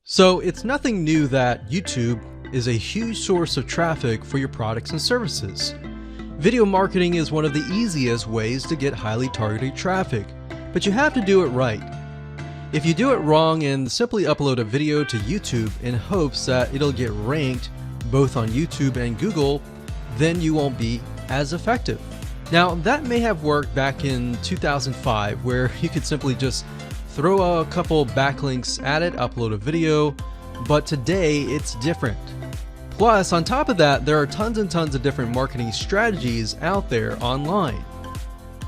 So it's nothing new that YouTube is a huge source of traffic for your products and services. Video marketing is one of the easiest ways to get highly targeted traffic, but you have to do it right. If you do it wrong and simply upload a video to YouTube in hopes that it'll get ranked both on YouTube and Google, then you won't be as effective. Now, that may have worked back in 2005, where you could simply just throw a couple backlinks at it, upload a video, but today it's different. Plus, on top of that, there are tons and tons of different marketing strategies out there online.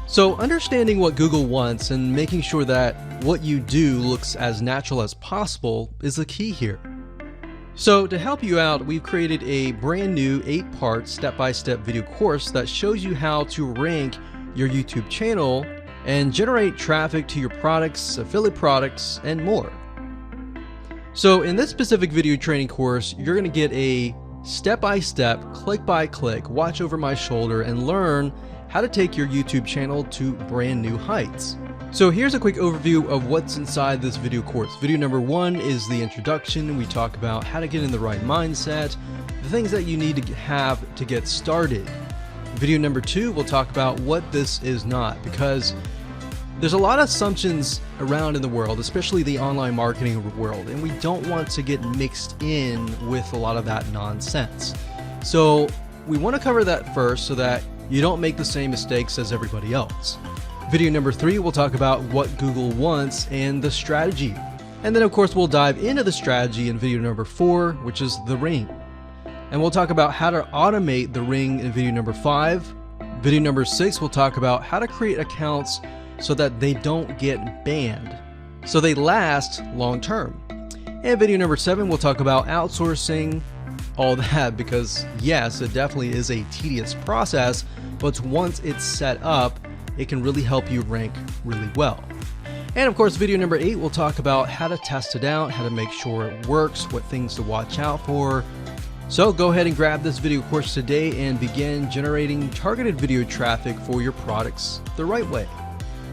So understanding what Google wants and making sure that what you do looks as natural as possible is the key here. So to help you out, we've created a brand new 8-part step-by-step video course that shows you how to rank your YouTube channel and generate traffic to your products, affiliate products, and more. So in this specific video training course, you're going to get a step-by-step, click-by-click, watch over my shoulder and learn how to take your YouTube channel to brand new heights. So here's a quick overview of what's inside this video course. Video number 1 is the introduction. We talk about how to get in the right mindset, the things that you need to have to get started. Video number 2, we'll talk about what this is not, because there's a lot of assumptions around in the world, especially the online marketing world, and we don't want to get mixed in with a lot of that nonsense. So we want to cover that first so that you don't make the same mistakes as everybody else. Video number 3, we'll talk about what Google wants and the strategy. And then of course we'll dive into the strategy in video number 4, which is the ring. And we'll talk about how to automate the ring in video number 5. Video number 6, we'll talk about how to create accounts so that they don't get banned, so they last long term. And video number 7, we'll talk about outsourcing all that, because yes, it definitely is a tedious process, but once it's set up, it can really help you rank really well. And of course, video number 8, we'll talk about how to test it out, how to make sure it works, what things to watch out for. So go ahead and grab this video course today and begin generating targeted video traffic for your products the right way.